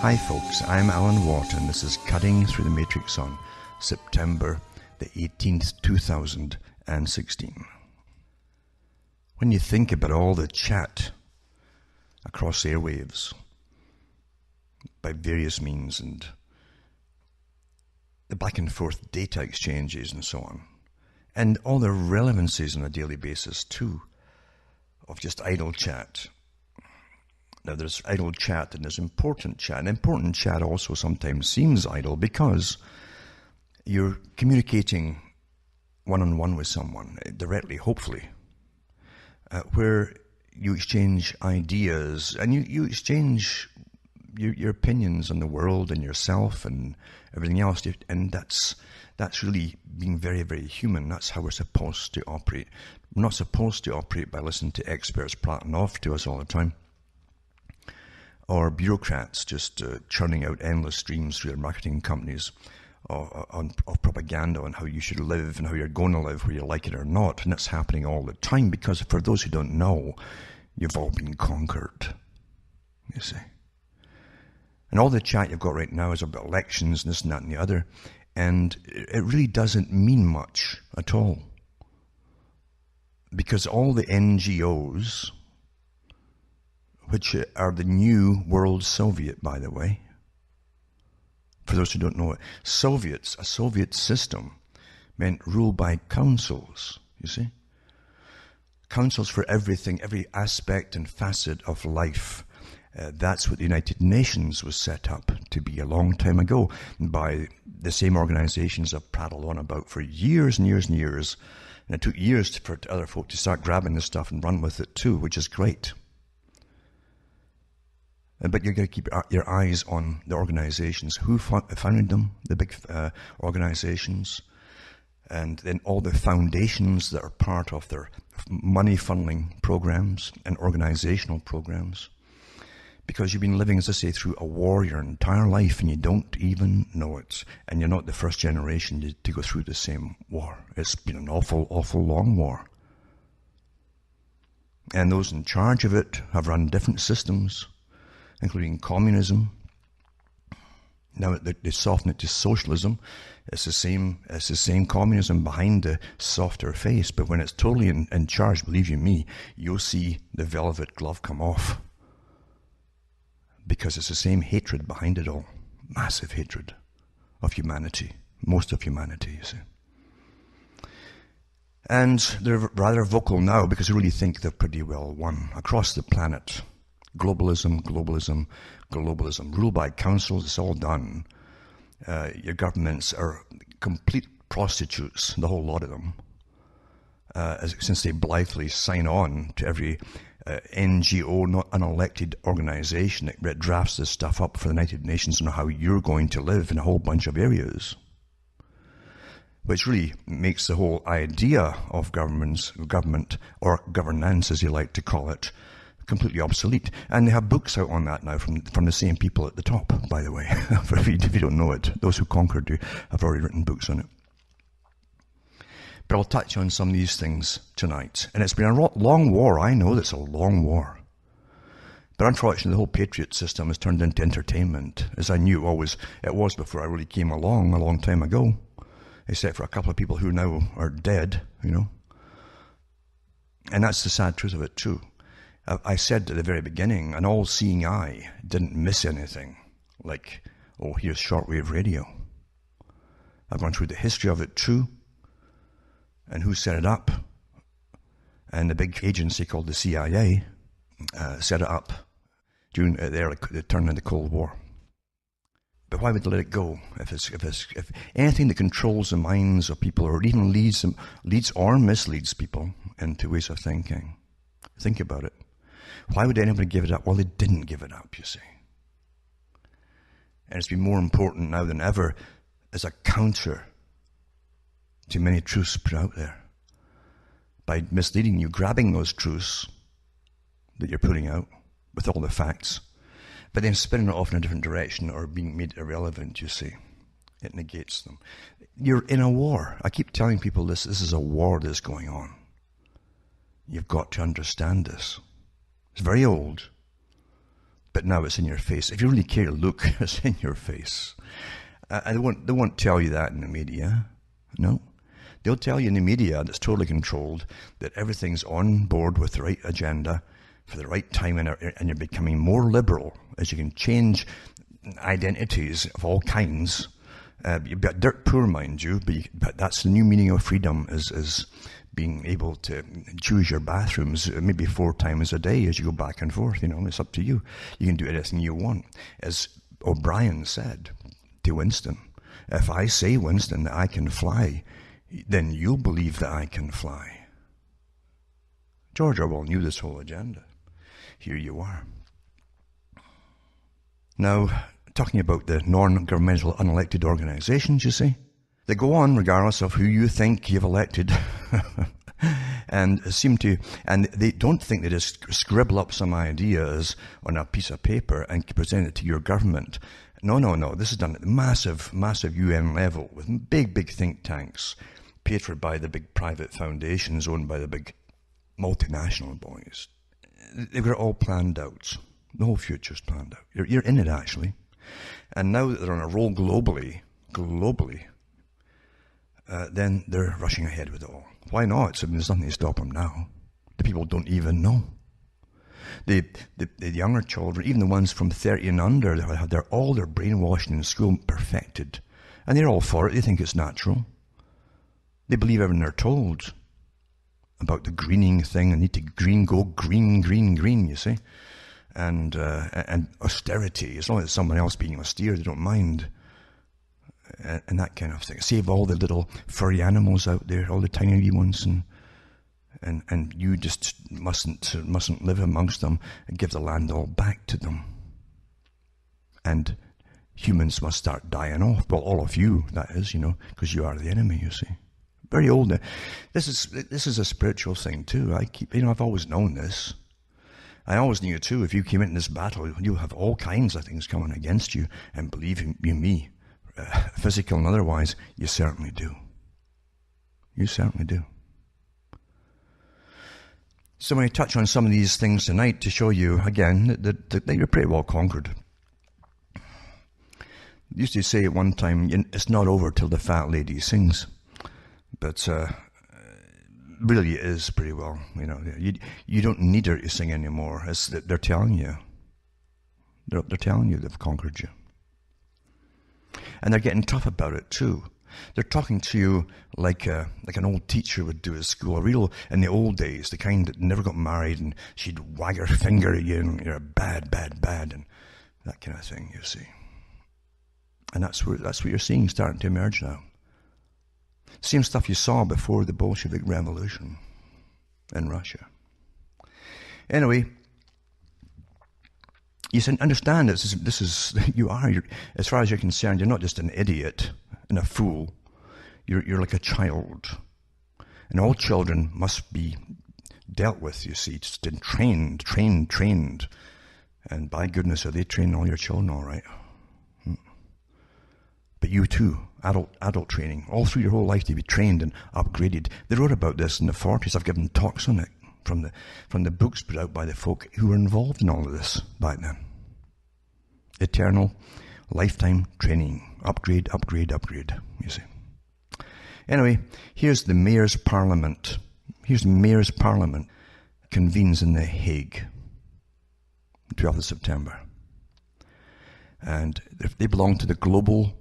Hi folks, I'm Alan Watt and this is Cutting Through the Matrix on September the 18th, 2016. When you think about all the chat across airwaves by various means and the back and forth data exchanges and so on, and all the relevancies on a daily basis too of just idle chat. Now there's idle chat and there's important chat. And important chat also sometimes seems idle because you're communicating one-on-one with someone directly, hopefully, where you exchange ideas and you exchange your opinions on the world and yourself and everything else. And that's really being very, very human. That's how we're supposed to operate. We're not supposed to operate by listening to experts prattling off to us all the time, or bureaucrats just churning out endless streams through their marketing companies of propaganda on how you should live and how you're going to live, whether you like it or not. And that's happening all the time because for those who don't know, you've all been conquered, you see. And all the chat you've got right now is about elections and this and that and the other. And it really doesn't mean much at all. Because all the NGOs, which are the new world Soviet, by the way, for those who don't know it, a Soviet system meant rule by councils, you see. Councils for everything, every aspect and facet of life. That's what the United Nations was set up to be a long time ago by the same organizations I've prattled on about for years and years and years. And it took years for other folk to start grabbing this stuff and run with it too, which is great. But you're going to keep your eyes on the organizations. Who founded them, the big organizations, and then all the foundations that are part of their money funneling programs and organizational programs. Because you've been living, as I say, through a war your entire life and you don't even know it. And you're not the first generation to go through the same war. It's been an awful, awful long war. And those in charge of it have run different systems, including communism. Now they soften it to socialism. It's the same communism behind the softer face. But when it's totally in charge, believe you me, you'll see the velvet glove come off. Because it's the same hatred behind it all. Massive hatred of humanity. Most of humanity, you see. And they're rather vocal now because they really think they're pretty well won across the planet. Globalism, globalism, globalism. Rule by councils, it's all done. Your governments are complete prostitutes, the whole lot of them. Since they blithely sign on to every NGO, not an elected organization that drafts this stuff up for the United Nations on how you're going to live in a whole bunch of areas. Which really makes the whole idea of government, or governance as you like to call it, completely obsolete. And they have books out on that now from the same people at the top, by the way. If you don't know it, those who conquered you have already written books on it. But I'll touch on some of these things tonight. And it's been a long war. I know that's a long war. But unfortunately, the whole Patriot system has turned into entertainment, as I knew it was before I really came along a long time ago. Except for a couple of people who now are dead, you know. And that's the sad truth of it too. I said at the very beginning, an all-seeing eye didn't miss anything. Like, oh, here's shortwave radio. I've gone through the history of it too. And who set it up? And the big agency called the CIA set it up during the turn of the Cold War. But why would they let it go? If anything that controls the minds of people, or even leads or misleads people into ways of thinking, think about it. Why would anybody give it up? Well, they didn't give it up, you see. And it's been more important now than ever as a counter to many truths put out there. By misleading you, grabbing those truths that you're putting out with all the facts, but then spinning it off in a different direction or being made irrelevant, you see. It negates them. You're in a war. I keep telling people this is a war that's going on. You've got to understand this. It's very old, but now it's in your face. If you really care to look, it's in your face. And they won't tell you that in the media. No. They'll tell you in the media that's totally controlled that everything's on board with the right agenda for the right time, and you're becoming more liberal as you can change identities of all kinds. You've got dirt poor, mind you, but that's the new meaning of freedom, is being able to choose your bathrooms maybe 4 times a day as you go back and forth. It's up to you. You can do anything you want. As O'Brien said to Winston, if I say, Winston, that I can fly, then you'll believe that I can fly. George Orwell knew this whole agenda. Here you are. Now, talking about the non-governmental unelected organizations, you see, they go on regardless of who you think you've elected and they don't think they just scribble up some ideas on a piece of paper and present it to your government. No. This is done at the massive UN level with big think tanks paid for by the big private foundations owned by the big multinational boys. They've got it all planned out. The whole future's planned out. You're in it, actually. And now that they're on a roll globally, then they're rushing ahead with it all. Why not? There's nothing to stop them now. The people don't even know. The younger children, even the ones from 30 and under, they have all their brainwashing in school perfected. And they're all for it. They think it's natural. They believe everything they're told about the greening thing. And need to go green, you see. And austerity. As long as it's someone else being austere, they don't mind. And that kind of thing. Save all the little furry animals out there, all the tiny wee ones, and you just mustn't live amongst them, and give the land all back to them. And humans must start dying off. Well, all of you, that is, because you are the enemy, you see. Very old. This is a spiritual thing too. I've always known this. I always knew too, if you came into this battle, you'll have all kinds of things coming against you, and believe me, physical and otherwise, you certainly do. You certainly do. So I'm going to touch on some of these things tonight to show you, again, that you're pretty well conquered. I used to say at one time, it's not over till the fat lady sings. But really it is pretty well. You don't need her to sing anymore. They're telling you. They're telling you they've conquered you. And they're getting tough about it too. They're talking to you like an old teacher would do at school. In the old days, the kind that never got married, and she'd wag her finger at you and you're bad, and that kind of thing, you see. And that's what you're seeing starting to emerge now. Same stuff you saw before the Bolshevik Revolution in Russia. Anyway, you understand this is you're, as far as you're concerned, you're not just an idiot and a fool. You're like a child. And all children must be dealt with, you see, just trained. And by goodness, are they training all your children all right? But you too, adult training, all through your whole life to be trained and upgraded. They wrote about this in the 40s. I've given talks on it from the books put out by the folk who were involved in all of this back then. Eternal, lifetime training. Upgrade, you see. Anyway, here's the Mayor's Parliament. Convenes in The Hague, 12th of September. And they belong to the Global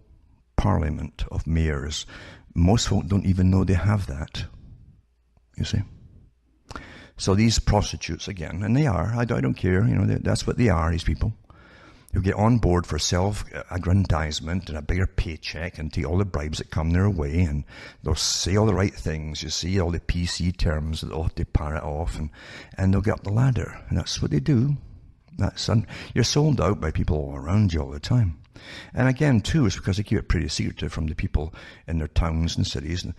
Parliament of Mayors. Most folk don't even know they have that, you see. So these prostitutes, again, and they are, I don't care, that's what they are, these people, who get on board for self-aggrandizement and a bigger paycheck and take all the bribes that come their way, and they'll say all the right things, you see, all the PC terms that they'll have to parrot off, and they'll get up the ladder, and that's what they do. You're sold out by people all around you all the time. And again, too, it's because they keep it pretty secretive from the people in their towns and cities. And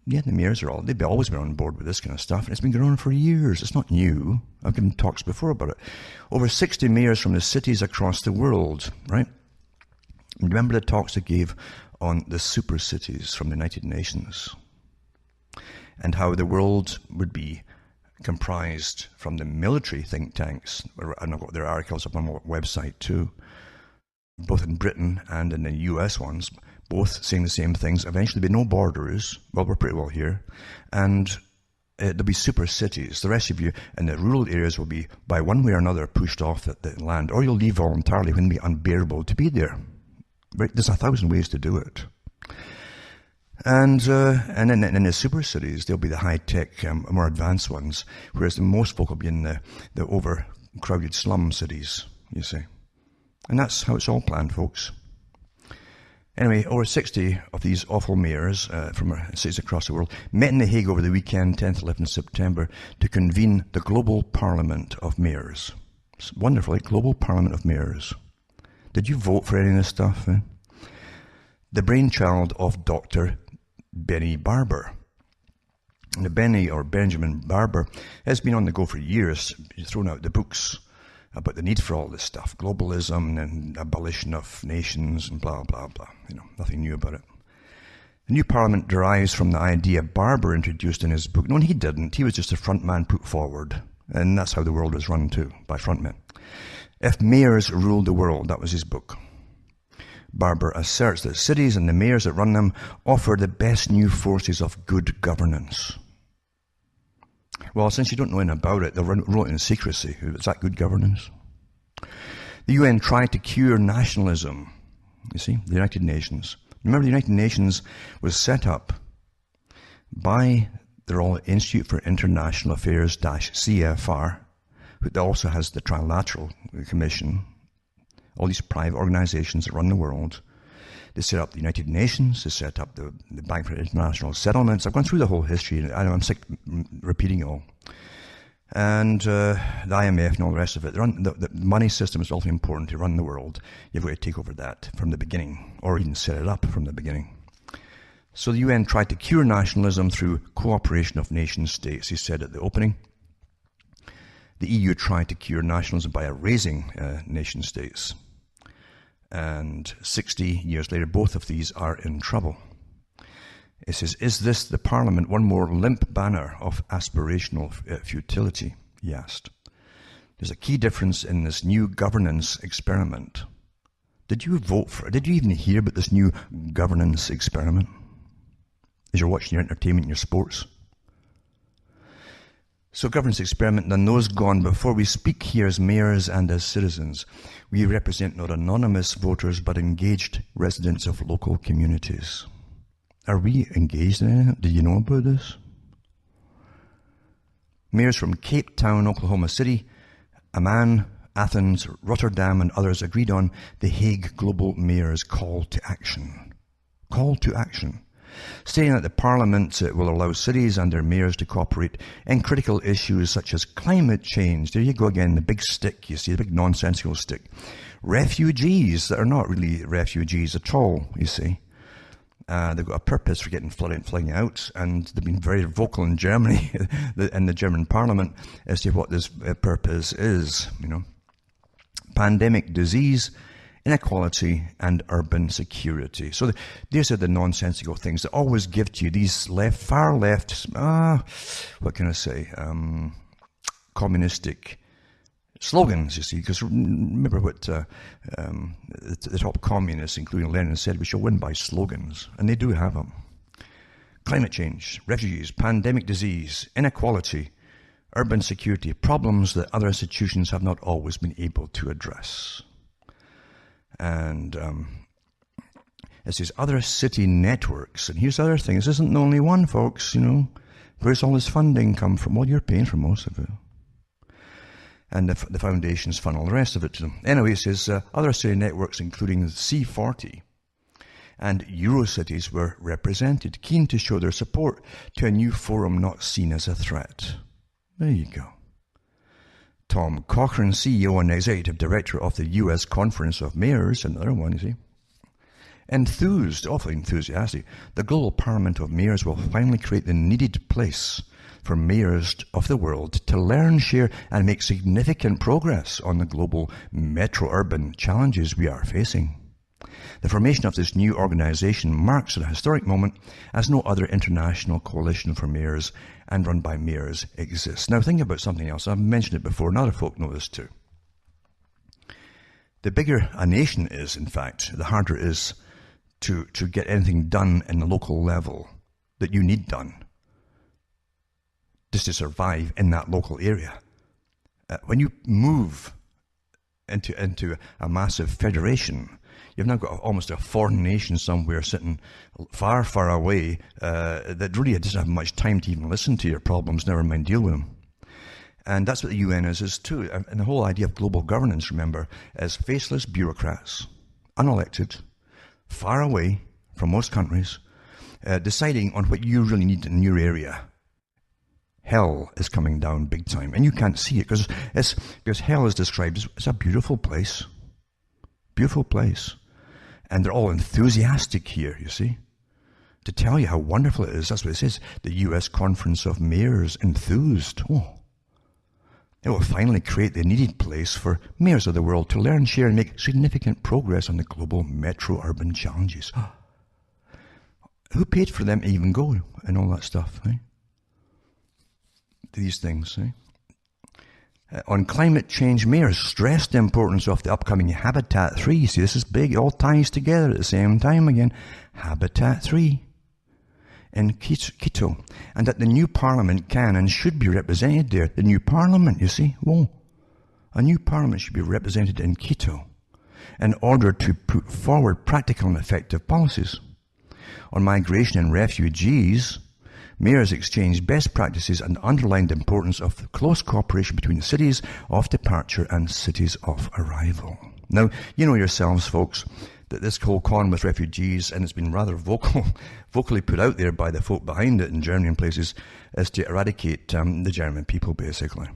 yeah, the mayors they've always been on board with this kind of stuff, and it's been going on for years. It's not new. I've given talks before about it. Over 60 mayors from the cities across the world, right? Remember the talks I gave on the super cities from the United Nations, and how the world would be comprised from the military think tanks, and I've got their articles up on my website too, both in Britain and in the US ones, both saying the same things. Eventually there'll be no borders. Well, we're pretty well here. And there'll be super cities. The rest of you in the rural areas will be, by one way or another, pushed off the land, or you'll leave voluntarily when it will be unbearable to be there. There's 1,000 ways to do it. And in the super cities, they'll be the high-tech, more advanced ones, whereas the most folk will be in the overcrowded slum cities, you see. And that's how it's all planned, folks. Anyway, over 60 of these awful mayors from cities across the world met in The Hague over the weekend, 10th, 11th September, to convene the Global Parliament of Mayors. It's wonderful, like Global Parliament of Mayors. Did you vote for any of this stuff? The brainchild of Dr. Benny Barber. Now, Benjamin Barber has been on the go for years. He's thrown out the books about the need for all this stuff, globalism and abolition of nations and blah, blah, blah. Nothing new about it. The new parliament derives from the idea Barber introduced in his book. No, he didn't. He was just a front man put forward. And that's how the world was run too, by front men. If Mayors Ruled the World, that was his book. Barber asserts that cities and the mayors that run them offer the best new forces of good governance. Well, since you don't know anything about it, they'll rule it in secrecy. Is that good governance? The UN tried to cure nationalism. You see, the United Nations. Remember, the United Nations was set up by the Royal Institute for International Affairs, CFR, who also has the Trilateral Commission, all these private organizations that run the world. They set up the United Nations, they set up the Bank for International Settlements. I've gone through the whole history, and I'm sick repeating it all. And the IMF and all the rest of it. The money system is also important to run the world. You've got to take over that from the beginning, or even set it up from the beginning. So the UN tried to cure nationalism through cooperation of nation states, he said at the opening. The EU tried to cure nationalism by erasing nation states. And 60 years later, both of these are in trouble. It says, is this the parliament one more limp banner of aspirational futility? He asked. There's a key difference in this new governance experiment. Did you vote for it? Did you even hear about this new governance experiment? As you're watching your entertainment and your sports. So governance experiment, and those gone before. We speak here as mayors and as citizens. We represent not anonymous voters, but engaged residents of local communities. Are we engaged in it? Do you know about this? Mayors from Cape Town, Oklahoma City, Amman, Athens, Rotterdam, and others agreed on the Hague Global Mayors' call to action. Call to action. Stating that the Parliament will allow cities and their mayors to cooperate in critical issues such as climate change. There you go again, the big stick, you see, the big nonsensical stick. Refugees that are not really refugees at all, you see. They've got a purpose for getting flooding out, and they've been very vocal in Germany, in the German Parliament, as to what this purpose is, Pandemic disease, inequality, and urban security. So these are the nonsensical things that always give to you these far left, what can I say, communistic slogans, you see, because remember what the top communists, including Lenin, said, we shall win by slogans, and they do have them. Climate change, refugees, pandemic disease, inequality, urban security, problems that other institutions have not always been able to address. And it says other city networks. And here's the other thing. This isn't the only one, folks, Where's all this funding come from? Well, you're paying for most of it. And the foundations fund all the rest of it to them. Anyway, it says other city networks, including the C40 and Eurocities, were represented, keen to show their support to a new forum not seen as a threat. There you go. Tom Cochrane, CEO and Executive Director of the U.S. Conference of Mayors, another one, you see, awfully enthusiastic, the Global Parliament of Mayors will finally create the needed place for mayors of the world to learn, share, and make significant progress on the global metro-urban challenges we are facing. The formation of this new organization marks a historic moment as no other international coalition for mayors and run by mayors exists. Now think about something else. I've mentioned it before, and other folk know this too. The bigger a nation is, in fact, the harder it is to get anything done in the local level that you need done just to survive in that local area. When you move into a massive federation, you've now got almost a foreign nation somewhere sitting far, far away that really doesn't have much time to even listen to your problems, never mind deal with them. And that's what the UN is too. And the whole idea of global governance, remember, is faceless bureaucrats, unelected, far away from most countries, deciding on what you really need in your area. Hell is coming down big time, and you can't see it because hell is described as a beautiful place. Beautiful place. And they're all enthusiastic here, you see, to tell you how wonderful it is. That's what it says. The U.S. Conference of Mayors enthused. Oh, it will finally create the needed place for mayors of the world to learn, share, and make significant progress on the global metro-urban challenges. Who paid for them to even go and all that stuff, eh? These things, eh? On climate change, mayors stressed the importance of the upcoming Habitat 3. See, this is big. It all ties together at the same time again. Habitat 3 in Quito. And that the new parliament can and should be represented there. The new parliament, you see. Whoa. A new parliament should be represented in Quito in order to put forward practical and effective policies. On migration and refugees, mayors exchanged best practices and underlined the importance of close cooperation between cities of departure and cities of arrival. Now, you know yourselves, folks, that this whole con with refugees, and it's been rather vocally put out there by the folk behind it in Germany and places, is to eradicate the German people, basically.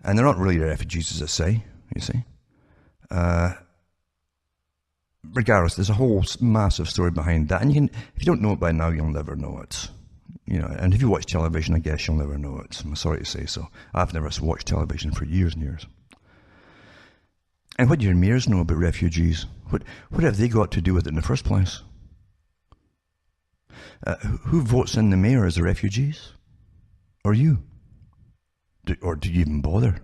And they're not really refugees, as I say, you see. Regardless, there's a whole massive story behind that, and if you don't know it by now, you'll never know it. You know, and if you watch television, I guess you'll never know it. I'm sorry to say so. I've never watched television for years and years. And what do your mayors know about refugees? What have they got to do with it in the first place? Who votes in the mayor as the refugees? Or you? Or do you even bother?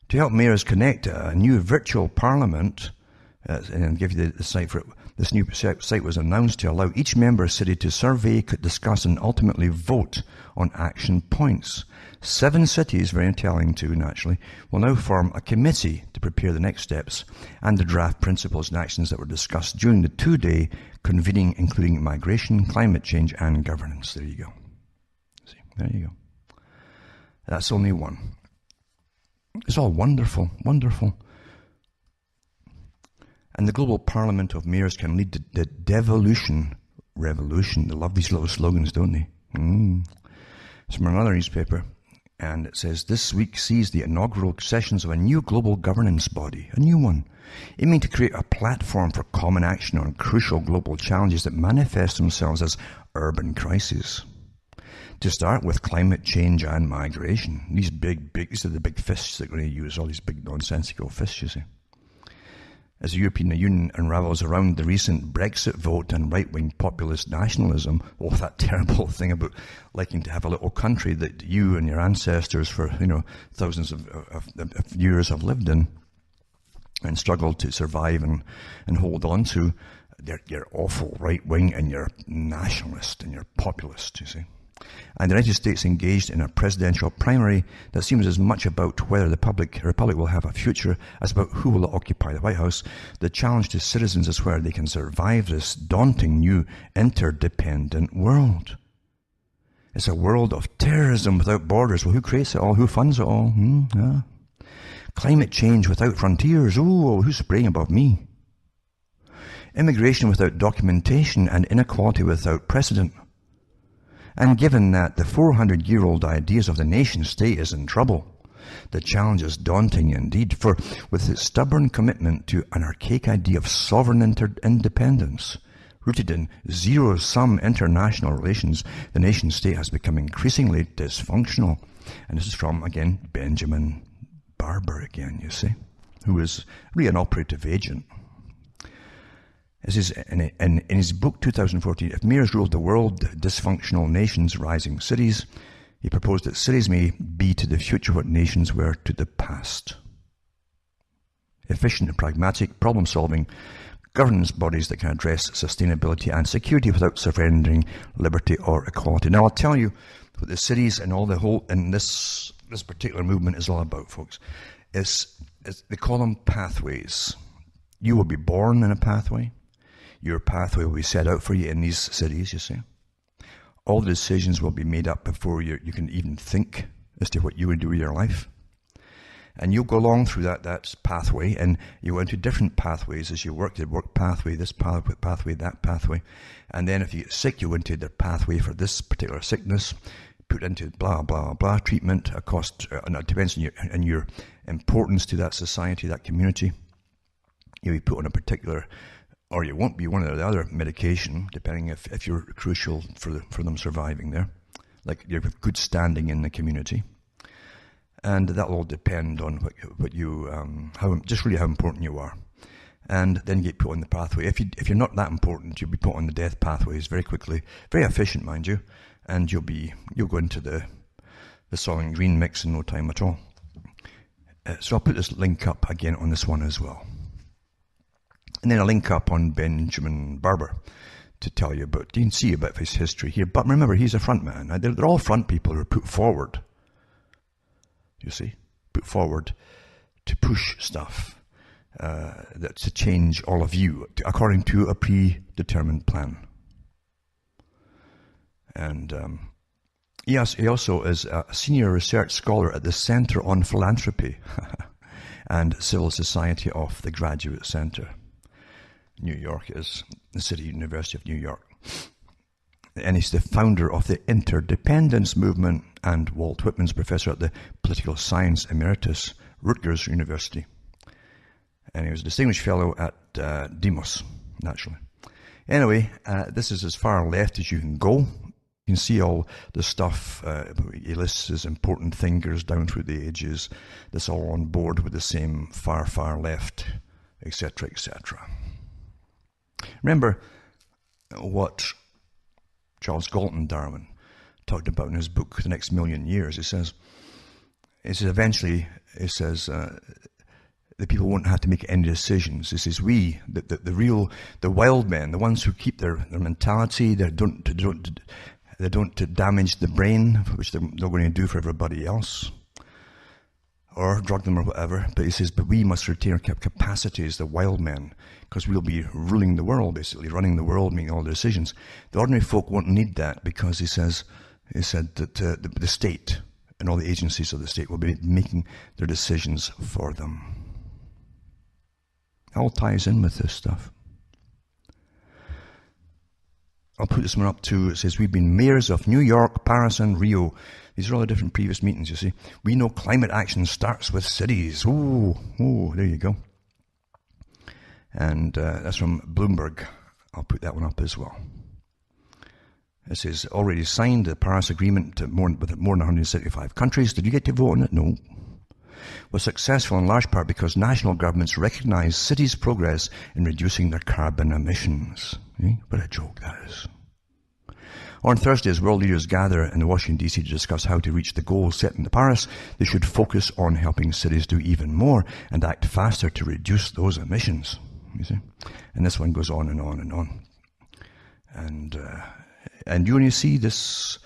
To help mayors connect, a new virtual parliament, and give you the site for it, this new site was announced to allow each member city to survey, discuss, and ultimately vote on action points. 7 cities, very telling too, naturally, will now form a committee to prepare the next steps and the draft principles and actions that were discussed during the 2-day convening, including migration, climate change, and governance. There you go. See, there you go. That's only one. It's all wonderful, wonderful. And the global parliament of mayors can lead to the devolution revolution. They love these little slogans, don't they? It's from another newspaper, and it says, this week sees the inaugural sessions of a new global governance body, a new one, aiming to create a platform for common action on crucial global challenges that manifest themselves as urban crises. To start with climate change and migration. These are the big fists that are going to use all these big nonsensical fists, you see. As the European Union unravels around the recent Brexit vote and right-wing populist nationalism, that terrible thing about liking to have a little country that you and your ancestors for thousands of years have lived in and struggled to survive and hold on to, you're awful right-wing and you're nationalist and you're populist, you see. And the United States engaged in a presidential primary that seems as much about whether the republic will have a future as about who will occupy the White House. The challenge to citizens is whether they can survive this daunting new interdependent world. It's a world of terrorism without borders. Well, who creates it all? Who funds it all? Climate change without frontiers. Who's spraying above me? Immigration without documentation and inequality without precedent. And given that the 400-year-old ideas of the nation-state is in trouble, the challenge is daunting indeed, for with its stubborn commitment to an archaic idea of sovereign independence, rooted in zero-sum international relations, the nation-state has become increasingly dysfunctional. And this is from, again, Benjamin Barber again, you see. who was really an operative agent. This is in his book 2014, If Mayors Ruled the World, Dysfunctional Nations, Rising Cities, he proposed that cities may be to the future what nations were to the past. Efficient and pragmatic, problem-solving governance bodies that can address sustainability and security without surrendering liberty or equality. Now, I'll tell you what the cities and all the whole, and this particular movement is all about, folks. They call them pathways. You will be born in a pathway. Your pathway will be set out for you in these cities, you see. All the decisions will be made up before you can even think as to what you would do with your life. And you'll go along through that pathway, and you go into different pathways as you work. The work pathway, this pathway, that pathway. And then if you get sick, you go into the pathway for this particular sickness, put into blah, blah, blah, treatment, a cost, and it depends on your importance to that society, that community. You'll be put on a particular, or you won't be one or the other medication, depending if you're crucial for them surviving there. Like you have good standing in the community. And that will all depend on what you, how important you are. And then you get put on the pathway. If you're not that important, you'll be put on the death pathways very quickly. Very efficient, mind you. And you'll go into the soil and green mix in no time at all. So I'll put this link up again on this one as well. And then I'll link up on Benjamin Barber to tell you about, you can see a bit of his history here. But remember, he's a front man. They're all front people who are put forward. You see, put forward to push stuff, to change all of you according to a predetermined plan. And yes, he also is a senior research scholar at the Center on Philanthropy and Civil Society of the Graduate Center. New York is the City University of New York. And he's the founder of the Interdependence Movement and Walt Whitman's professor at the Political Science Emeritus, Rutgers University. And he was a distinguished fellow at Demos, naturally. Anyway, this is as far left as you can go. You can see all the stuff. He lists his important thinkers down through the ages. That's all on board with the same far, far left, etc., etc. Remember what Charles Galton Darwin talked about in his book, The Next Million Years. He says eventually, the people won't have to make any decisions. He says the wild men, the ones who keep their mentality, they don't damage the brain, which they're going to do for everybody else, or drug them or whatever. But he says, but we must retain our capacity as the wild men, because we'll be ruling the world, basically, running the world, making all the decisions. The ordinary folk won't need that, because he said that the state and all the agencies of the state will be making their decisions for them. It all ties in with this stuff. I'll put this one up too. It says, we've been mayors of New York, Paris, and Rio. These are all the different previous meetings, you see. We know climate action starts with cities. Oh, there you go. And that's from Bloomberg. I'll put that one up as well. It says, already signed the Paris Agreement with more than 175 countries. Did you get to vote on it? No. Was successful in large part because national governments recognize cities' progress in reducing their carbon emissions. What a joke that is. On Thursday, as world leaders gather in Washington, D.C. to discuss how to reach the goals set in Paris, they should focus on helping cities do even more and act faster to reduce those emissions. You see? And this one goes on and on and on. And you only see this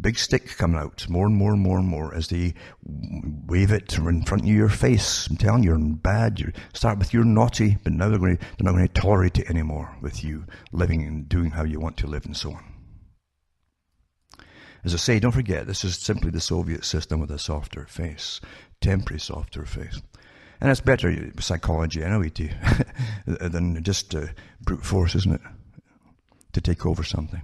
big stick coming out more and more and more and more as they wave it in front of your face. I'm telling you, you're bad. You start with you're naughty, but now they're not going to tolerate it anymore with you living and doing how you want to live and so on. As I say, don't forget, this is simply the Soviet system with a softer face, temporary softer face. And it's better psychology anyway than just brute force, isn't it? To take over something.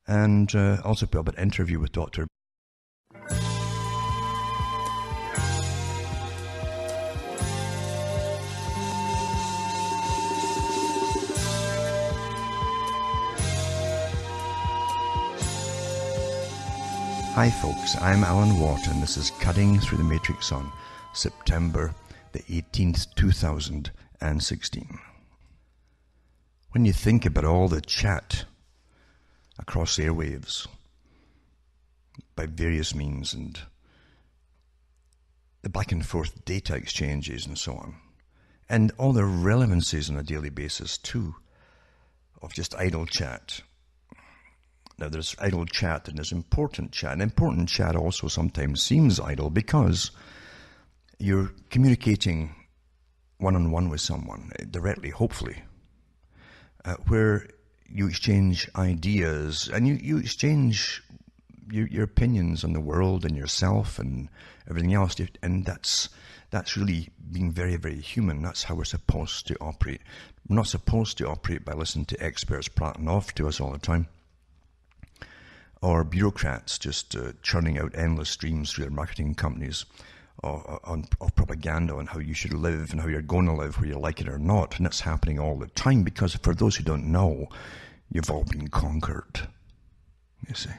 And also put up an interview with Dr. Hi folks, I'm Alan Watt and this is Cutting Through the Matrix on September the 18th, 2016. When you think about all the chat across airwaves by various means and the back and forth data exchanges and so on, and all the relevancies on a daily basis too of just idle chat. Now there's idle chat and there's important chat. And important chat also sometimes seems idle because you're communicating one-on-one with someone, directly, hopefully, where you exchange ideas and you exchange your opinions on the world and yourself and everything else. And that's really being very, very human. That's how we're supposed to operate. We're not supposed to operate by listening to experts prattling off to us all the time, or bureaucrats just churning out endless streams through their marketing companies of propaganda on how you should live and how you're going to live, whether you like it or not. And that's happening all the time because for those who don't know, you've all been conquered, you see.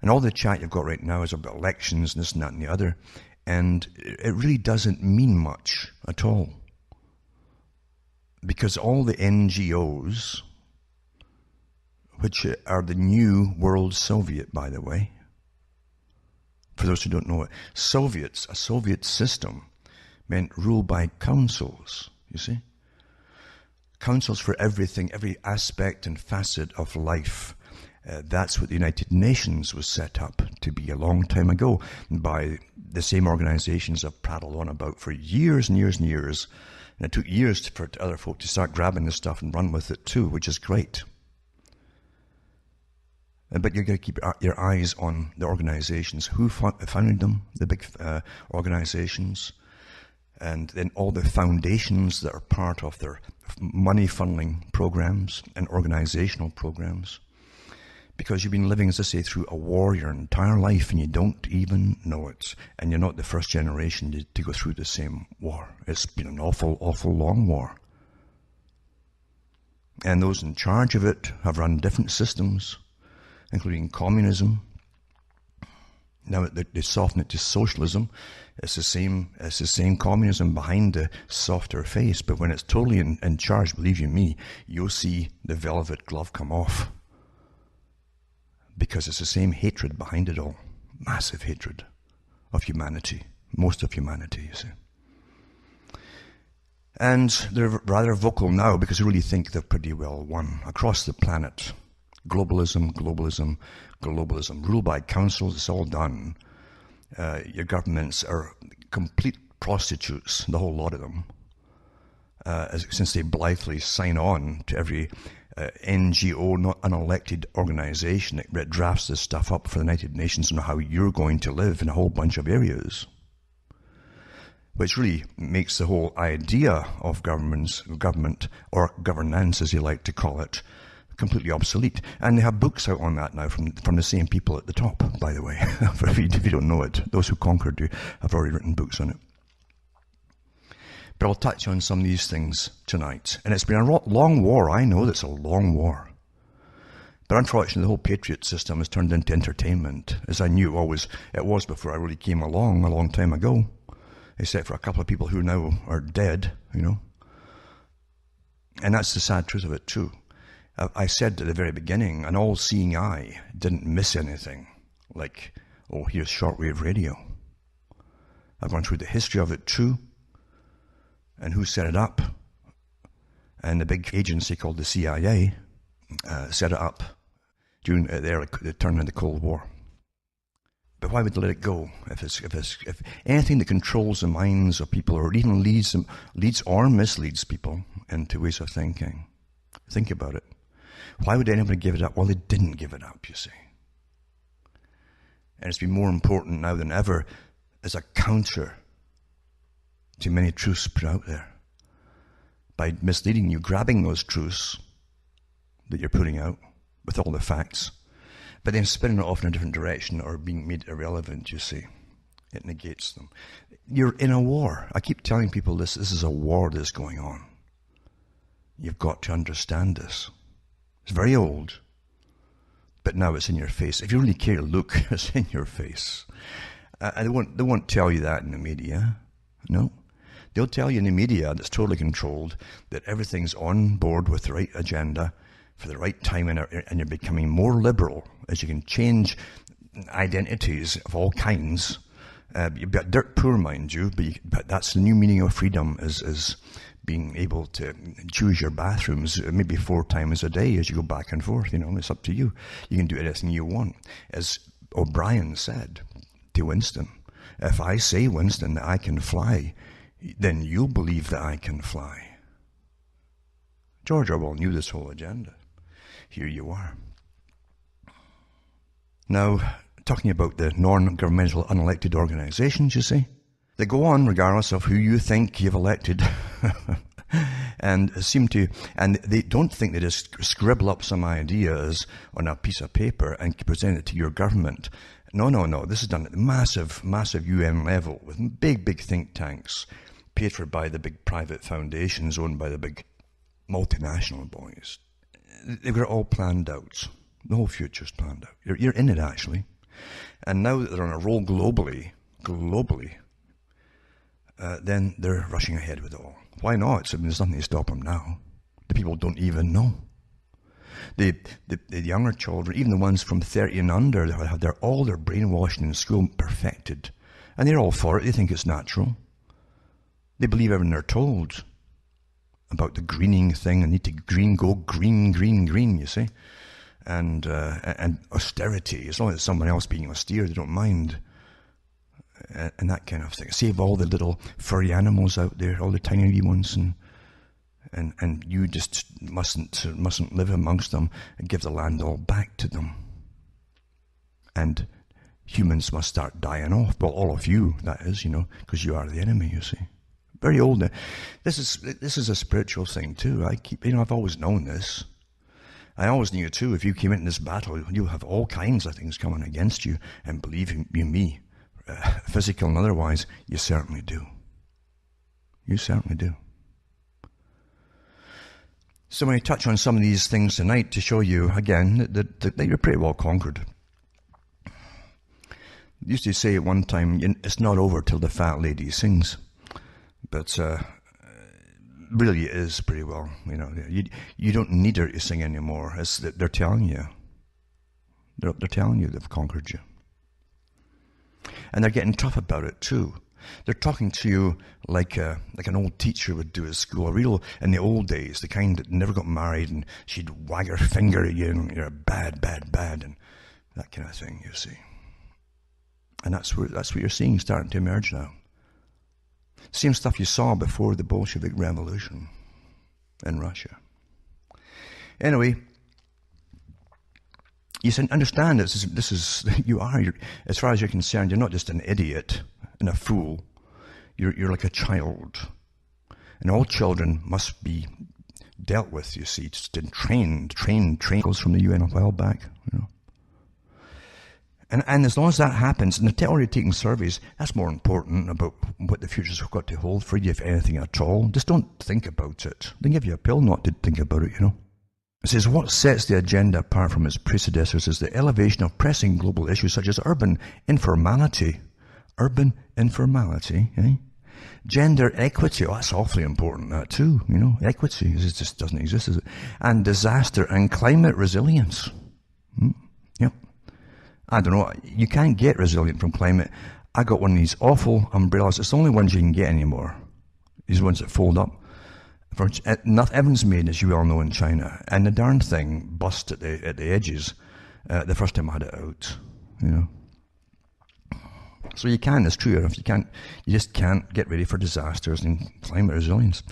And all the chat you've got right now is about elections and this and that and the other. And it really doesn't mean much at all. Because all the NGOs, which are the new world Soviet, by the way, for those who don't know it, a Soviet system meant rule by councils, you see. Councils for everything, every aspect and facet of life. That's what the United Nations was set up to be a long time ago by the same organizations I've prattled on about for years and years and years. And it took years for other folk to start grabbing this stuff and run with it too, which is great. But you've got to keep your eyes on the organizations. Who founded them, the big organizations, and then all the foundations that are part of their money funneling programs and organizational programs. Because you've been living, as I say, through a war your entire life and you don't even know it. And you're not the first generation to go through the same war. It's been an awful, awful long war. And those in charge of it have run different systems, including communism. Now they soften it to socialism. It's the same communism behind the softer face. But when it's totally in charge, believe you me, you'll see the velvet glove come off. Because it's the same hatred behind it all. Massive hatred of humanity. Most of humanity, you see. And they're rather vocal now because they really think they've pretty well won across the planet. Globalism, globalism, globalism. Rule by councils, it's all done. Your governments are complete prostitutes, the whole lot of them. Since they blithely sign on to every NGO, not an elected organization that drafts this stuff up for the United Nations on how you're going to live in a whole bunch of areas. Which really makes the whole idea of government, or governance as you like to call it, completely obsolete. And they have books out on that now from the same people at the top, by the way. If you don't know it, those who conquered you have already written books on it. But I'll touch on some of these things tonight. And it's been a long war. I know that's a long war. But unfortunately, the whole Patriot system has turned into entertainment, as I knew it was before I really came along a long time ago. Except for a couple of people who now are dead, you know. And that's the sad truth of it too. I said at the very beginning, an all-seeing eye didn't miss anything. Like, oh, here's shortwave radio. I've gone through the history of it too. And who set it up? And the big agency called the CIA set it up during the turn of the Cold War. But why would they let it go? If anything that controls the minds of people, or even leads or misleads people into ways of thinking, think about it. Why would anybody give it up? Well, they didn't give it up, you see. And it's been more important now than ever as a counter to many truths put out there. By misleading you, grabbing those truths that you're putting out with all the facts, but then spinning it off in a different direction or being made irrelevant, you see. It negates them. You're in a war. I keep telling people this is a war that's going on. You've got to understand this. It's very old, but now it's in your face. If you really care to look, it's in your face. They won't tell you that in the media. No. They'll tell you in the media that's totally controlled that everything's on board with the right agenda for the right time, and you're becoming more liberal as you can change identities of all kinds. You've got dirt poor, mind you, but that's the new meaning of freedom, is being able to choose your bathrooms maybe 4 times a day as you go back and forth. It's up to you. You can do anything you want. As O'Brien said to Winston, if I say, Winston, that I can fly, then you'll believe that I can fly. George Orwell knew this whole agenda. Here you are. Now, talking about the non-governmental unelected organizations, you see, they go on regardless of who you think you've elected and they don't think they just scribble up some ideas on a piece of paper and present it to your government. No. This is done at the massive UN level with big think tanks paid for by the big private foundations owned by the big multinational boys. They've got it all planned out. The whole future's planned out. You're in it, actually. And now that they're on a roll globally, then they're rushing ahead with it all. Why not? There's nothing to stop them now. The people don't even know. The younger children, even the ones from 30 and under, have all their brainwashing in school perfected. And they're all for it. They think it's natural. They believe everything they're told about the greening thing. I need to go green, you see. And austerity, as long as it's someone else being austere, they don't mind. And that kind of thing. Save all the little furry animals out there, all the tiny wee ones, and you just mustn't live amongst them and give the land all back to them. And humans must start dying off. Well, all of you, that is, because you are the enemy, you see. Very old. This is a spiritual thing too. I've always known this. I always knew too, if you came into this battle, you'll have all kinds of things coming against you, and believe you me, physical and otherwise, you certainly do. You certainly do. So when I touch on some of these things tonight to show you, again, that you're pretty well conquered. I used to say at one time, it's not over till the fat lady sings. But really it is pretty well, You don't need her to sing anymore. They're telling you. They're telling you they've conquered you. And they're getting tough about it too. They're talking to you like an old teacher would do at school. In the old days, the kind that never got married, and she'd wag her finger at you, and you're bad, and that kind of thing, you see. And that's what you're seeing starting to emerge now. Same stuff you saw before the Bolshevik Revolution in Russia. Anyway, you understand this is as far as you're concerned, you're not just an idiot and a fool. You're like a child. And all children must be dealt with, you see, just trained goes from the UN a while back, And as long as that happens, and they're already taking surveys, that's more important about what the future's got to hold for you, if anything at all. Just don't think about it. They give you a pill not to think about it, It says, what sets the agenda apart from its predecessors is the elevation of pressing global issues such as urban informality, gender equity, that's awfully important, that too, equity, it just doesn't exist, is it? And disaster and climate resilience. Yep. I don't know, you can't get resilient from climate. I got one of these awful umbrellas. It's the only ones you can get anymore. These ones that fold up. Everything's made, as you all know, in China. And the darn thing bust at the edges the first time I had it out, So you can, it's true. If you can't, you just can't get ready for disasters and climate resilience.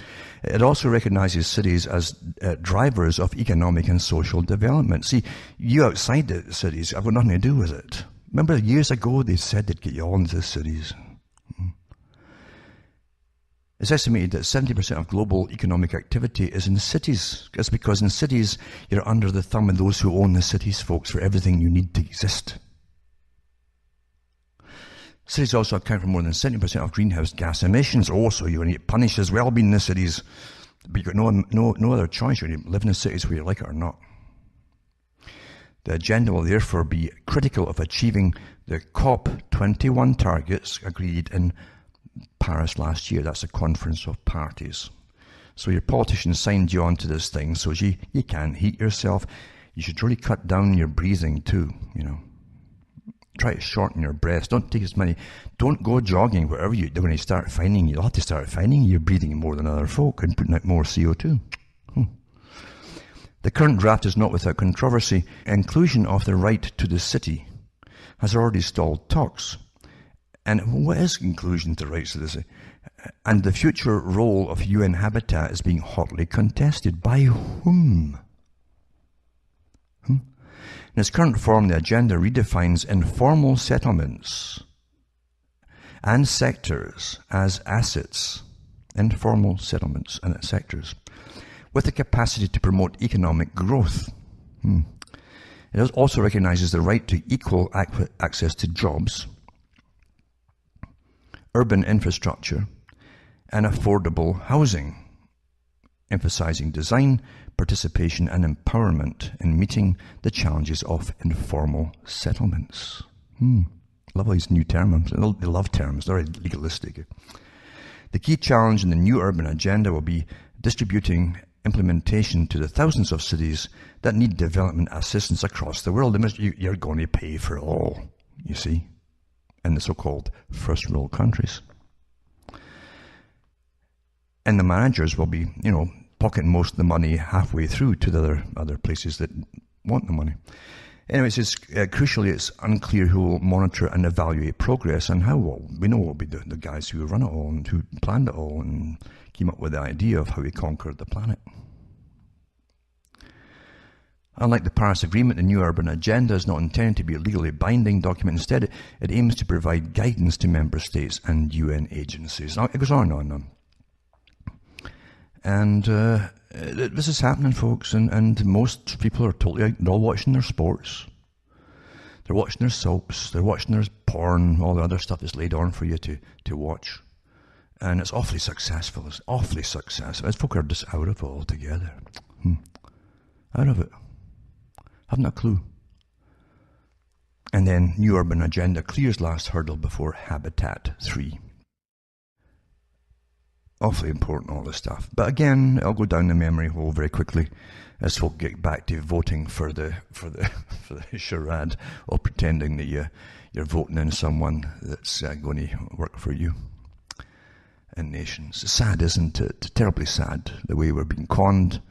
It also recognizes cities as drivers of economic and social development. See, you outside the cities have got nothing to do with it. Remember years ago they said they'd get you all into the cities. It's estimated that 70% of global economic activity is in cities. That's because in cities you're under the thumb of those who own the cities, folks, for everything you need to exist. Cities also account for more than 70% of greenhouse gas emissions. So you're going to get punished as well being in the cities. But you've got no other choice. You're going to live in the cities whether you like it or not. The agenda will therefore be critical of achieving the COP21 targets agreed in Paris last year. That's a conference of parties. So your politicians signed you onto this thing so you can't heat yourself. You should really cut down your breathing too, Try to shorten your breaths. Don't take as many. Don't go jogging wherever you do. When you'll have to start finding you're breathing more than other folk and putting out more CO2. The current draft is not without controversy. Inclusion of the right to the city has already stalled talks. And what is inclusion to the rights to the city? And the future role of UN Habitat is being hotly contested. By whom? In its current form, the agenda redefines informal settlements and sectors as assets. Informal settlements and sectors with the capacity to promote economic growth. It also recognizes the right to equal access to jobs, urban infrastructure, and affordable housing, emphasizing design, participation, and empowerment in meeting the challenges of informal settlements. Love these new terms. They love terms. They're legalistic. The key challenge in the new urban agenda will be distributing implementation to the thousands of cities that need development assistance across the world. You're going to pay for it all, you see, in the so-called first world countries. And the managers will be, pocketing most of the money halfway through to the other places that want the money. Anyways, crucially, it's unclear who will monitor and evaluate progress and how. Well, we know it will be the guys who run it all and who planned it all and came up with the idea of how we conquered the planet. Unlike the Paris Agreement, the new urban agenda is not intended to be a legally binding document. Instead, it aims to provide guidance to member states and UN agencies. Now, it goes on and on. And this is happening, folks, and most people are they're all watching their sports. They're watching their soaps, they're watching their porn, all the other stuff that's laid on for you to watch. And it's awfully successful. It's awfully successful. As folk are just out of it altogether. Out of it. Haven't a clue. And then new urban agenda clears last hurdle before Habitat 3. Awfully important, all this stuff. But again, I'll go down the memory hole very quickly as folk get back to voting for the charade of pretending that you're voting in someone that's going to work for you and nations. It's sad, isn't it? Terribly sad, the way we're being conned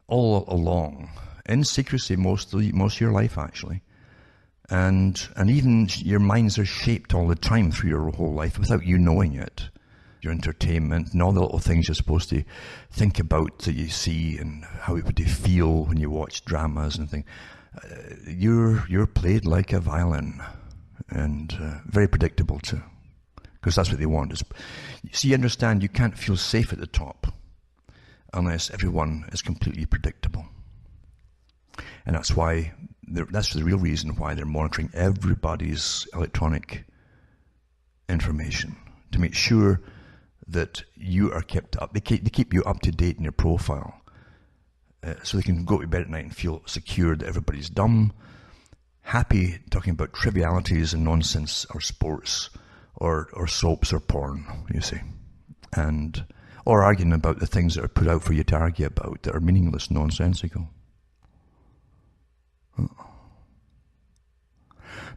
all along, in secrecy most of your life, actually. And even your minds are shaped all the time through your whole life without you knowing it. Your entertainment and all the little things you're supposed to think about that you see and how it would you feel when you watch dramas and things. You're played like a violin, and very predictable too, because that's what they want. You understand, you can't feel safe at the top unless everyone is completely predictable, and that's the real reason why they're monitoring everybody's electronic information to make sure that you are kept up. They keep you up to date in your profile, so they can go to bed at night and feel secure that everybody's dumb, happy talking about trivialities and nonsense or sports or soaps or porn, you see, or arguing about the things that are put out for you to argue about that are meaningless, nonsensical.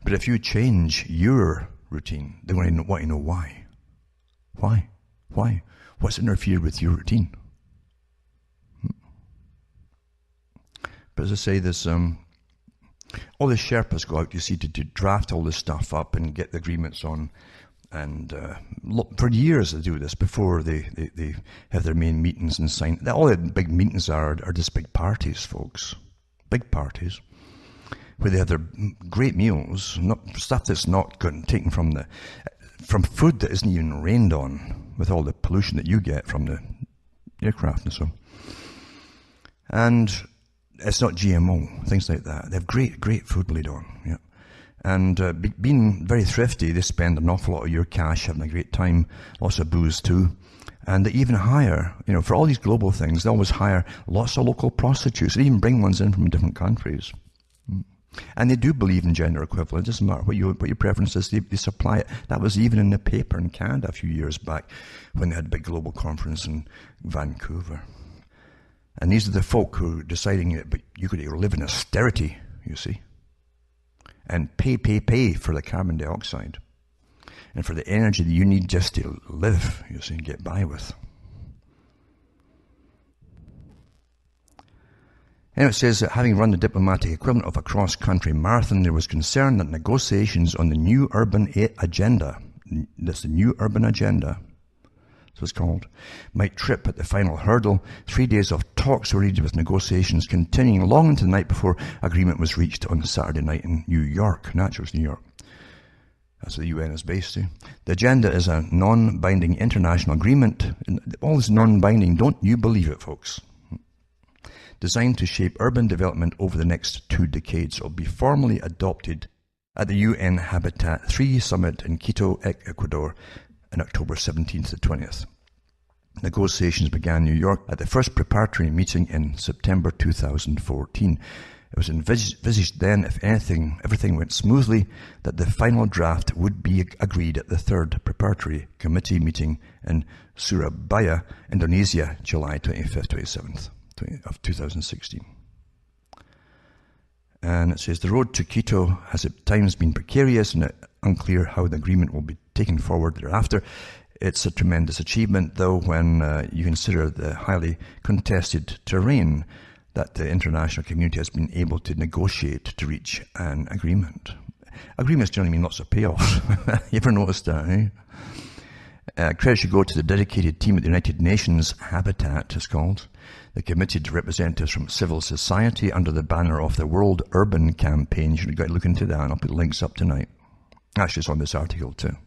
But if you change your routine, they're going to want to know why. Why? Why? What's interfered with your routine? But as I say, there's all the Sherpas go out, you see, to draft all this stuff up and get the agreements on. And for years they do this before they have their main meetings and sign. All the big meetings are just big parties, folks. Big parties. Where they have their great meals, stuff that's not taken from food that isn't even rained on, with all the pollution that you get from the aircraft and so. And it's not GMO, things like that. They have great food laid on, yeah. And being very thrifty, they spend an awful lot of your cash having a great time, lots of booze too. And they even hire, for all these global things, they always hire lots of local prostitutes. They even bring ones in from different countries. And they do believe in gender equivalence. It doesn't matter what your preference is, they supply it. That was even in the paper in Canada a few years back when they had a big global conference in Vancouver. And these are the folk who are deciding that, but you could live in austerity, you see, and pay for the carbon dioxide and for the energy that you need just to live, you see, and get by with. And it says that having run the diplomatic equivalent of a cross-country marathon, there was concern that negotiations on the new urban agenda, that's the new urban agenda, so it's called, might trip at the final hurdle. 3 days of talks were needed, with negotiations continuing long into the night before agreement was reached on Saturday night in New York. Naturally, it's New York. That's where the UN is based. The agenda is a non-binding international agreement. All this non-binding, don't you believe it, folks? Designed to shape urban development over the next 2 decades. It will be formally adopted at the UN Habitat 3 Summit in Quito, Ecuador, on October 17th to 20th. Negotiations began in New York at the first preparatory meeting in September 2014. It was envisaged then, if everything went smoothly, that the final draft would be agreed at the third preparatory committee meeting in Surabaya, Indonesia, July 25th, 27th. Of 2016. And it says the road to Quito has at times been precarious and unclear how the agreement will be taken forward thereafter. It's a tremendous achievement, though, when you consider the highly contested terrain that the international community has been able to negotiate to reach an agreement. Agreements generally mean lots of payoffs. You ever noticed that, eh? Credit should go to the dedicated team at the United Nations Habitat, it's called. The committed representatives from civil society under the banner of the World Urban Campaign. You should go look into that, and I'll put links up tonight. Actually, it's on this article too.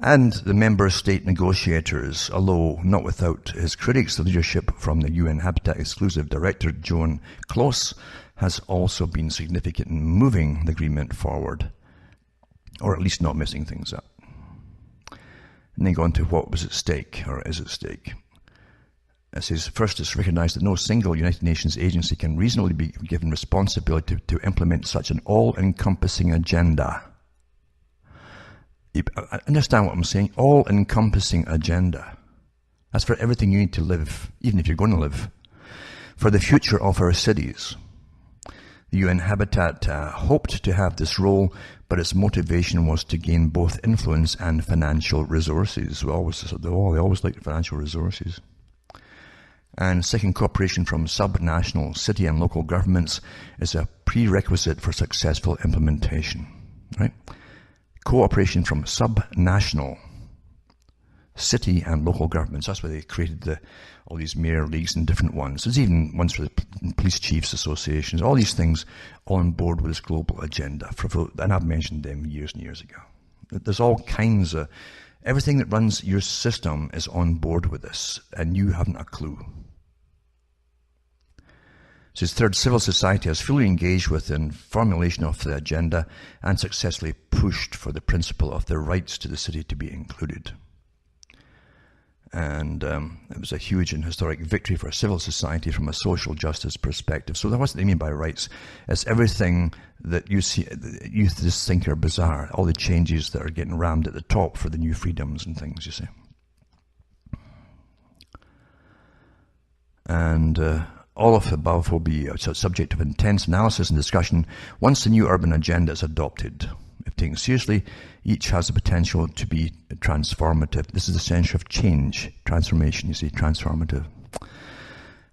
And the member state negotiators, although not without his critics, the leadership from the UN Habitat Exclusive Director, Joan Kloss, has also been significant in moving the agreement forward, or at least not messing things up. And then go on to what was at stake, or is at stake. It says, first, it's recognized that no single United Nations agency can reasonably be given responsibility to implement such an all-encompassing agenda. You understand what I'm saying? All-encompassing agenda. That's for everything you need to live, even if you're going to live. For the future of our cities. The UN Habitat hoped to have this role, but its motivation was to gain both influence and financial resources. They always like financial resources. And second, cooperation from sub-national city and local governments is a prerequisite for successful implementation. Right? Cooperation from sub-national city and local governments. That's why they created all these mayor leagues and different ones. There's even ones for the police chiefs associations. All these things all on board with this global agenda. And I've mentioned them years and years ago. There's all kinds of... Everything that runs your system is on board with this, and you haven't a clue. It says, third, civil society has fully engaged with the formulation of the agenda and successfully pushed for the principle of the rights to the city to be included. And it was a huge and historic victory for civil society from a social justice perspective. So that's what they mean by rights. It's everything that you see, you just think are bizarre, all the changes that are getting rammed at the top for the new freedoms and things, you see. And all of the above will be subject of intense analysis and discussion once the new urban agenda is adopted. If taken seriously, each has the potential to be transformative. This is the essence of change, transformation, you see, transformative.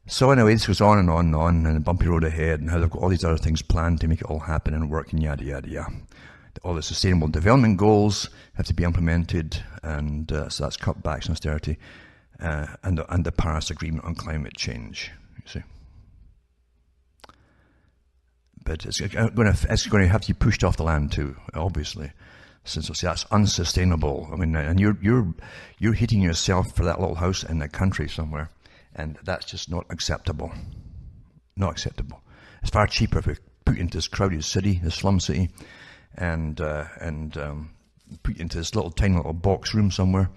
So anyway, this goes on and on and on, and a bumpy road ahead, and how they've got all these other things planned to make it all happen and work, and yada, yada, yada. All the sustainable development goals have to be implemented, and so that's cutbacks and austerity, and the Paris Agreement on climate change, you see. But it's going to have to be pushed off the land too, obviously, since that's unsustainable. I mean, and you're heating yourself for that little house in the country somewhere, and that's just not acceptable. Not acceptable. It's far cheaper if we put you into this crowded city, this slum city, and put you into this little tiny little box room somewhere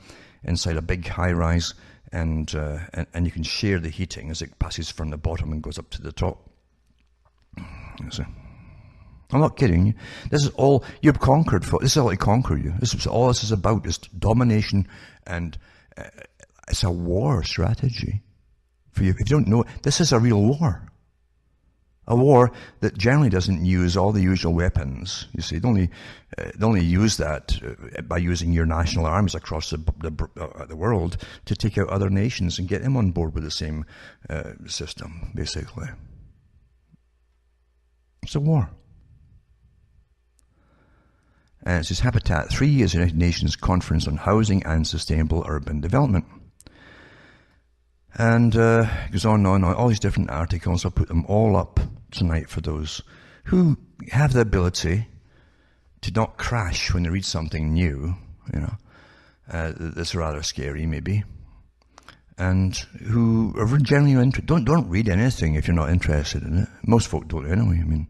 inside a big high rise, and you can share the heating as it passes from the bottom and goes up to the top. You see. I'm not kidding you. This is all you've conquered. This is all to conquer you. This is all this is about. Is domination, and it's a war strategy for you. If you don't know, this is a real war. A war that generally doesn't use all the usual weapons. You see, they only use that by using your national armies across the world to take out other nations and get them on board with the same system, basically. It's a war. And it says Habitat 3 is a United Nations Conference on Housing and Sustainable Urban Development. And it goes on and on, all these different articles. I'll put them all up tonight for those who have the ability to not crash when they read something new, you know, that's rather scary maybe, and who are genuinely interested. Don't read anything if you're not interested in it. Most folk don't anyway. I mean,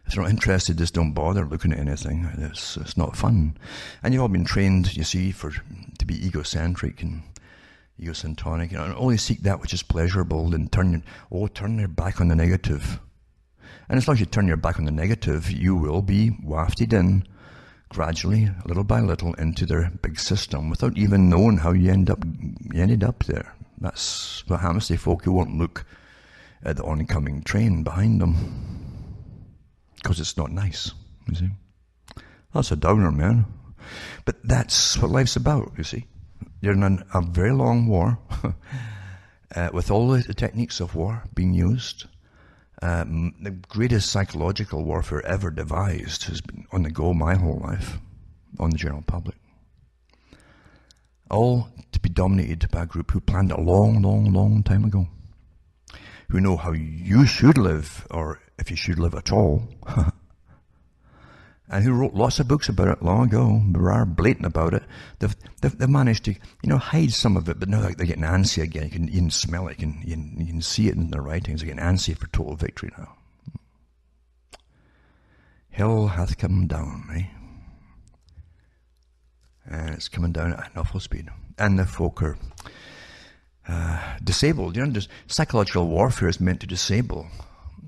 if you're not interested, just don't bother looking at anything. It's not fun. And you've all been trained, you see, to be egocentric and egocentric, and only seek that which is pleasurable, and turn your back on the negative. And as long as you turn your back on the negative, you will be wafted in gradually, little by little, into their big system without even knowing how you ended up there. That's what happens to folk who won't look at the oncoming train behind them, because it's not nice, you see. That's a downer, man. But that's what life's about, you see. You're in a very long war with all the techniques of war being used. The greatest psychological warfare ever devised has been on the go my whole life, on the general public. All to be dominated by a group who planned a long, long, long time ago, who know how you should live, or if you should live at all, and who wrote lots of books about it long ago, are blatant about it. They've managed to, hide some of it, but now they're getting antsy again. You can smell it, you can see it in their writings. They're getting antsy for total victory now. Hell hath come down, eh? And it's coming down at an awful speed. And the folk are disabled. Psychological warfare is meant to disable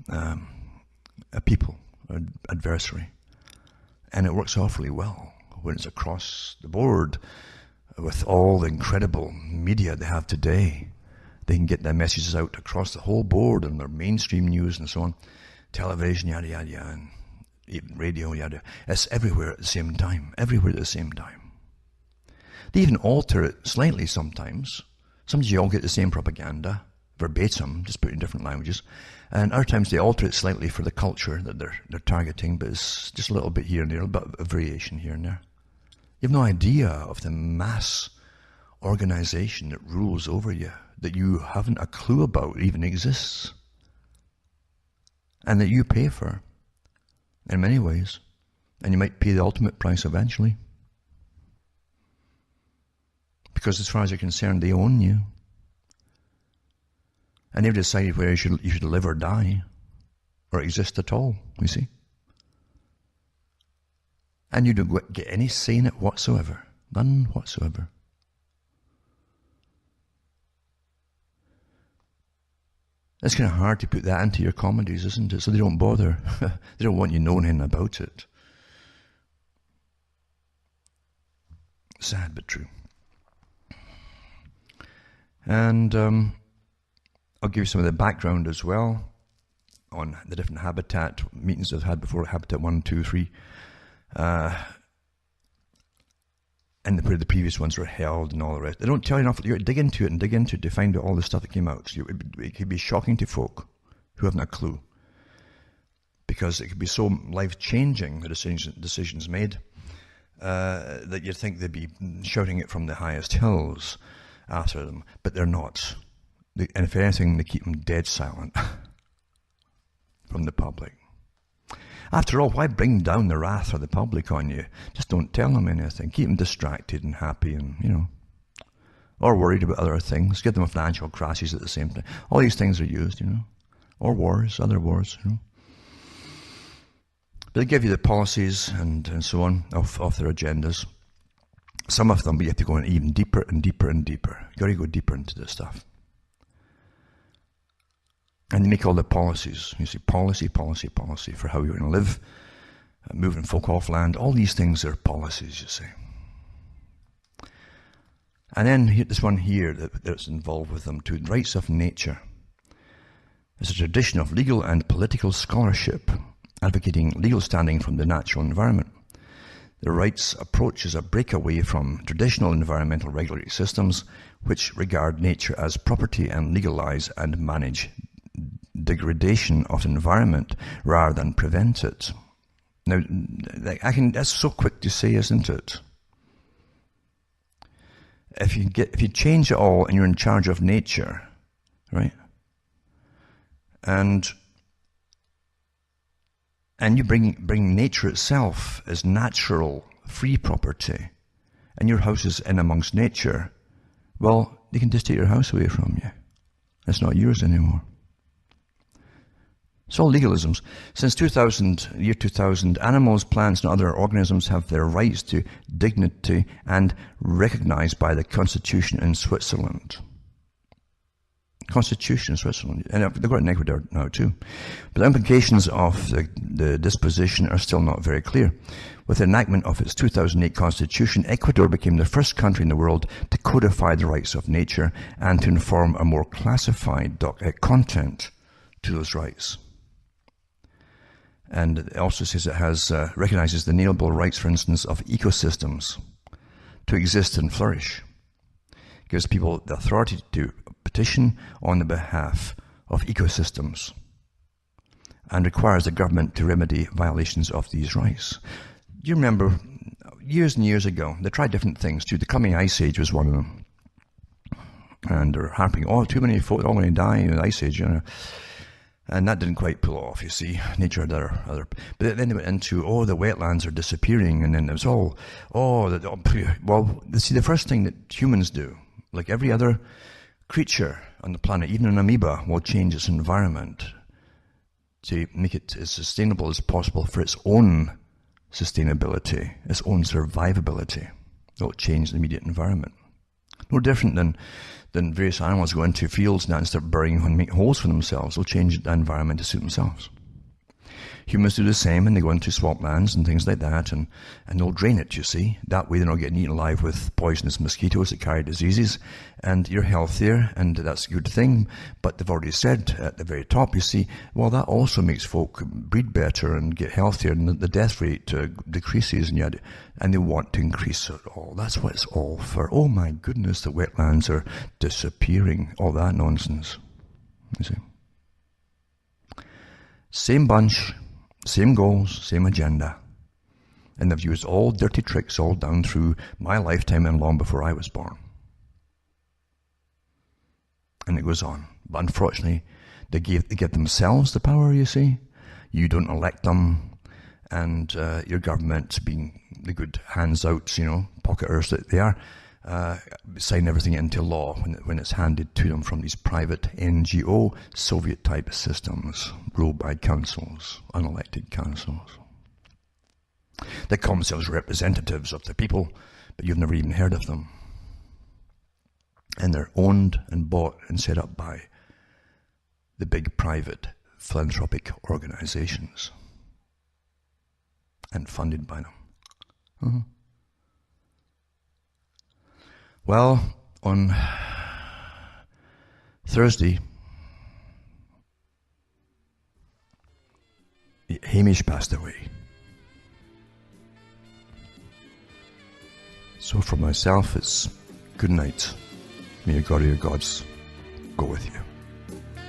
a people, an adversary. And it works awfully well when it's across the board with all the incredible media they have today. They can get their messages out across the whole board and their mainstream news and so on, television, yada, yada, yada, and even radio, yada. It's everywhere at the same time, They even alter it slightly sometimes. Sometimes you all get the same propaganda, verbatim, just put in different languages. And other times they alter it slightly for the culture that they're targeting, but it's just a little bit here and there, a bit of variation here and there. You have no idea of the mass organization that rules over you, that you haven't a clue about even exists, and that you pay for in many ways, and you might pay the ultimate price eventually. Because as far as you're concerned, they own you. And they've decided whether you should live or die, or exist at all, you see. And you don't get any say in it whatsoever. None whatsoever. It's kind of hard to put that into your comedies, isn't it? So they don't bother. They don't want you knowing anything about it. Sad but true. And I'll give you some of the background as well on the different habitat meetings I've had before, Habitat 1, 2, 3. And where the previous ones were held and all the rest. They don't tell you enough. You dig into it to find out all the stuff that came out. So it could be shocking to folk who haven't a clue. Because it could be so life-changing, the decisions made, that you'd think they'd be shouting it from the highest hills after them. But they're not. And if anything, they keep them dead silent from the public. After all, why bring down the wrath of the public on you? Just don't tell them anything. Keep them distracted and happy and, or worried about other things. Give them a financial crisis at the same time. All these things are used, or wars, other wars, But they give you the policies and so on of their agendas. Some of them, but you have to go in even deeper and deeper and deeper. You've got to go deeper into this stuff. And you make all the policies. You see, policy for how you're going to live, moving folk off land. All these things are policies, you see. And then this one here that's involved with them too, rights of nature. There's a tradition of legal and political scholarship advocating legal standing from the natural environment. The rights approach is a breakaway from traditional environmental regulatory systems which regard nature as property and legalize and manage degradation of the environment rather than prevent it. Now, that's so quick to say, isn't it? If you change it all and you're in charge of nature, right? And you bring nature itself as natural, free property, and your house is in amongst nature, well, they can just take your house away from you. It's not yours anymore. It's all legalisms. Since year 2000, animals, plants, and other organisms have their rights to dignity and recognized by the Constitution in Switzerland. Constitution in Switzerland. And they've got it in Ecuador now too. But the implications of the disposition are still not very clear. With the enactment of its 2008 Constitution, Ecuador became the first country in the world to codify the rights of nature and to inform a more classified content to those rights. And it also says it has recognizes the inalienable rights, for instance, of ecosystems to exist and flourish. It gives people the authority to petition on the behalf of ecosystems and requires the government to remedy violations of these rights. Do you remember years and years ago, they tried different things too. The coming ice age was one of them. And they're harping, too many folk are all going to die in the ice age, you know. And that didn't quite pull off, you see. Nature had other. But then they went into, the wetlands are disappearing, and then it was well, see, the first thing that humans do, like every other creature on the planet, even an amoeba, will change its environment to make it as sustainable as possible for its own sustainability, its own survivability. It will change the immediate environment. No different than various animals go into fields now and start burying and make holes for themselves. They'll change the environment to suit themselves. Humans do the same, and they go into swamplands and things like that, and they'll drain it, you see. That way they're not getting eaten alive with poisonous mosquitoes that carry diseases, and you're healthier, and that's a good thing. But they've already said at the very top, you see, well, that also makes folk breed better and get healthier, and the death rate decreases, and they want to increase it all. That's what it's all for. Oh my goodness, the wetlands are disappearing. All that nonsense, you see. Same bunch. Same goals, same agenda. And they've used all dirty tricks all down through my lifetime and long before I was born. And it goes on. But unfortunately, they give themselves the power, you see. You don't elect them. And your government, being the good hands out, pocketers that they are, sign everything into law when it's handed to them from these private NGO Soviet-type systems ruled by councils, unelected councils. They call themselves representatives of the people, but you've never even heard of them. And they're owned and bought and set up by the big private philanthropic organizations and funded by them. Well, on Thursday, Hamish passed away. So for myself, it's good night. May your God or your gods go with you.